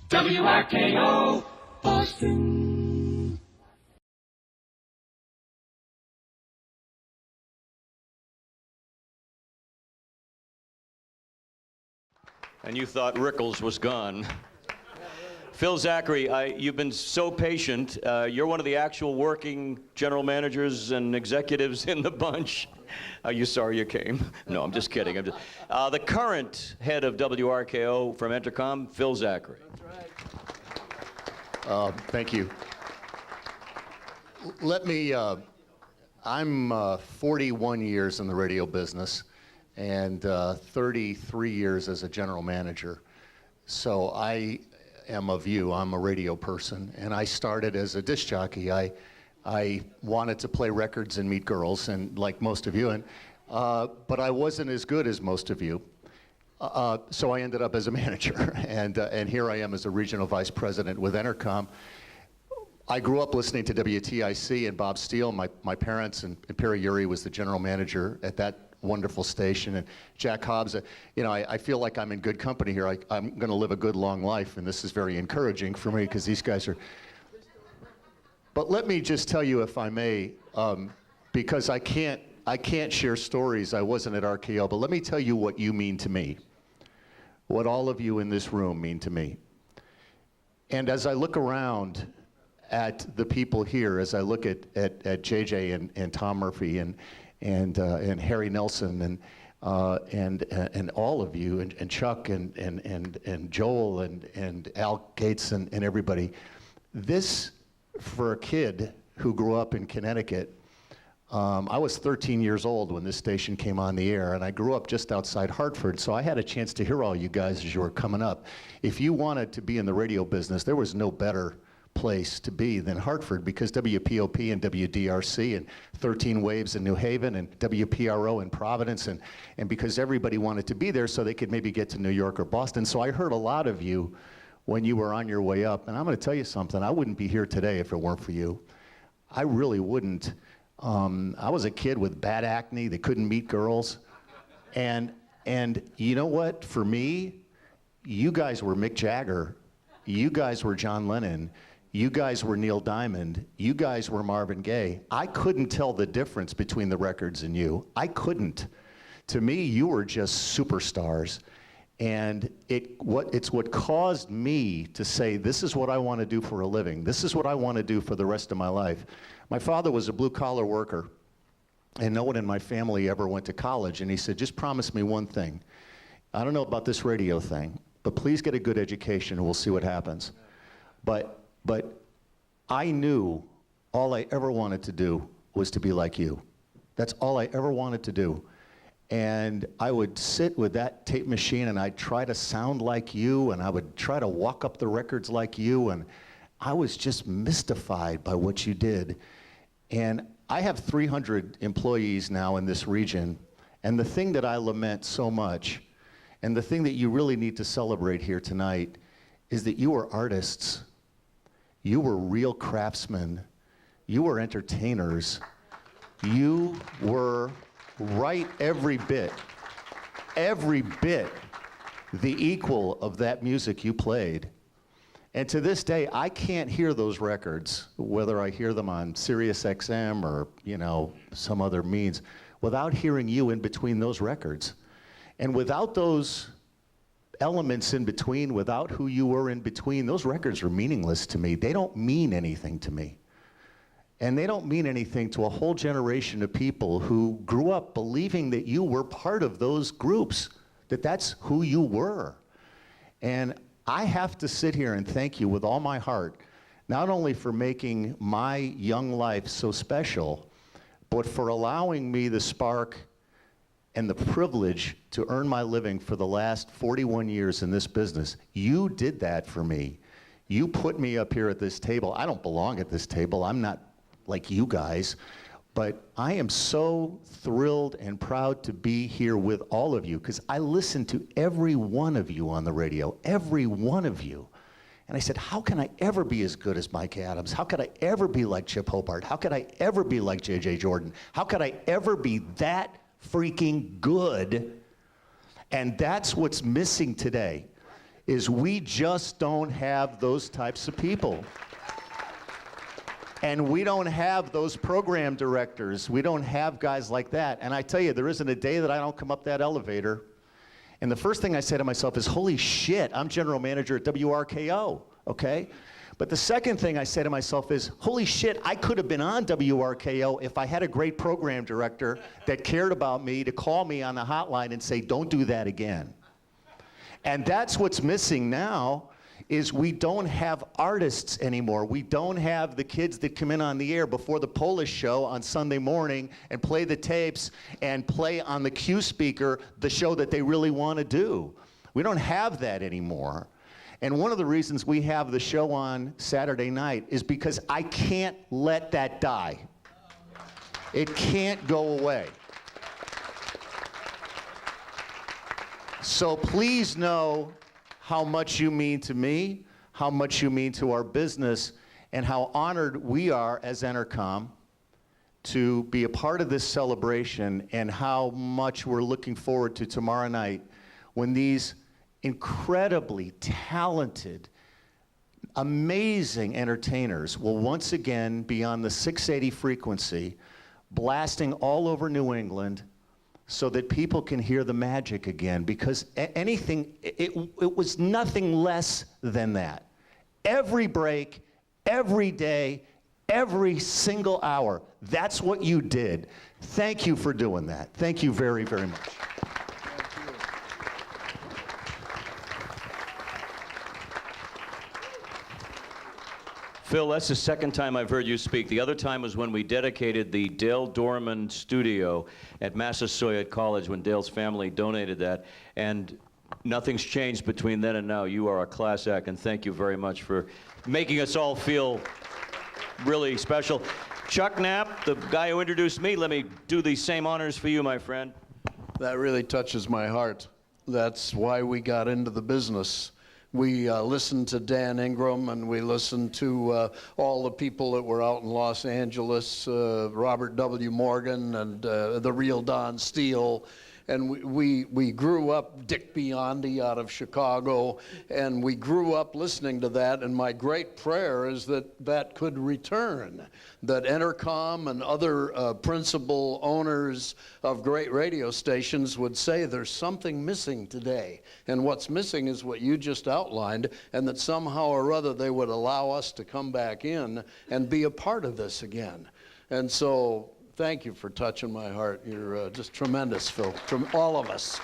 WRKO Boston. And you thought Rickles was gone. Phil Zachary, you've been so patient. You're one of the actual working general managers and executives in the bunch. Are you sorry you came? No, I'm just kidding. The current head of WRKO from Entercom, Phil Zachary. That's right. Thank you. I'm 41 years in the radio business and 33 years as a general manager. So I am of you. I'm a radio person, and I started as a disc jockey. I wanted to play records and meet girls, and like most of you, but I wasn't as good as most of you. So I ended up as a manager, and here I am as a regional vice president with Entercom. I grew up listening to WTIC and Bob Steele. My parents, and Perry Urey was the general manager at that wonderful station, and Jack Hobbs. You know, I feel like I'm in good company here. I'm going to live a good long life, and this is very encouraging for me because these guys are. But let me just tell you, if I may, because I can't share stories. I wasn't at RKO, but let me tell you what you mean to me, what all of you in this room mean to me. And as I look around at the people here, as I look at JJ and Tom Murphy and Harry Nelson and all of you and Chuck and Joel and Al Gates and everybody, this, for a kid who grew up in Connecticut, I was 13 years old when this station came on the air, and I grew up just outside Hartford, so I had a chance to hear all you guys as you were coming up. If you wanted to be in the radio business, there was no better place to be than Hartford, because WPOP and WDRC and 13 Waves in New Haven and WPRO in Providence, and because everybody wanted to be there so they could maybe get to New York or Boston. So I heard a lot of you when you were on your way up, and I'm going to tell you something. I wouldn't be here today if it weren't for you. I really wouldn't. I was a kid with bad acne that couldn't meet girls, and you know what? For me, you guys were Mick Jagger, you guys were John Lennon, you guys were Neil Diamond, you guys were Marvin Gaye. I couldn't tell the difference between the records and you. I couldn't. To me, you were just superstars. And it's what caused me to say, this is what I want to do for a living. This is what I want to do for the rest of my life. My father was a blue-collar worker, and no one in my family ever went to college. And he said, just promise me one thing. I don't know about this radio thing, but please get a good education and we'll see what happens. But I knew all I ever wanted to do was to be like you. That's all I ever wanted to do. And I would sit with that tape machine and I'd try to sound like you, and I would try to walk up the records like you, and I was just mystified by what you did. And I have 300 employees now in this region, and the thing that I lament so much, and the thing that you really need to celebrate here tonight, is that you were artists. You were real craftsmen. You were entertainers. You were right every bit the equal of that music you played. And to this day, I can't hear those records, whether I hear them on Sirius XM or, you know, some other means, without hearing you in between those records. And without those elements in between, without who you were in between, those records are meaningless to me. They don't mean anything to me. And they don't mean anything to a whole generation of people who grew up believing that you were part of those groups, that that's who you were. And I have to sit here and thank you with all my heart, not only for making my young life so special, but for allowing me the spark and the privilege to earn my living for the last 41 years in this business. You did that for me. You put me up here at this table. I don't belong at this table. I'm not like you guys, but I am so thrilled and proud to be here with all of you, because I listened to every one of you on the radio, every one of you. And I said, how can I ever be as good as Mike Adams? How could I ever be like Chip Hobart? How could I ever be like J.J. Jordan? How could I ever be that freaking good? And that's what's missing today. is we just don't have those types of people. And we don't have those program directors. We don't have guys like that. And I tell you, there isn't a day that I don't come up that elevator. And the first thing I say to myself is, holy shit, I'm general manager at WRKO, okay? But the second thing I say to myself is, holy shit, I could have been on WRKO if I had a great program director that cared about me to call me on the hotline and say, don't do that again. And that's what's missing now, is we don't have artists anymore. We don't have the kids that come in on the air before the Polish show on Sunday morning and play the tapes and play on the cue speaker the show that they really want to do. We don't have that anymore. And one of the reasons we have the show on Saturday night is because I can't let that die. It can't go away. So please know how much you mean to me, how much you mean to our business, and how honored we are as Entercom to be a part of this celebration, and how much we're looking forward to tomorrow night when these incredibly talented, amazing entertainers will once again be on the 680 frequency, blasting all over New England, so that people can hear the magic again, because it was nothing less than that. Every break, every day, every single hour, that's what you did. Thank you for doing that. Thank you very, very much. Phil, that's the second time I've heard you speak. The other time was when we dedicated the Dale Dorman studio at Massasoit College, when Dale's family donated that. And nothing's changed between then and now. You are a class act, and thank you very much for making us all feel really special. Chuck Knapp, the guy who introduced me, let me do these same honors for you, my friend. That really touches my heart. That's why we got into the business. We listened to Dan Ingram, and we listened to all the people that were out in Los Angeles, Robert W. Morgan and the real Don Steele. And we grew up, Dick Biondi out of Chicago, and we grew up listening to that, and my great prayer is that that could return, that Entercom and other principal owners of great radio stations would say there's something missing today, and what's missing is what you just outlined, and that somehow or other they would allow us to come back in and be a part of this again. And so, thank you for touching my heart. You're just tremendous, Phil, from all of us.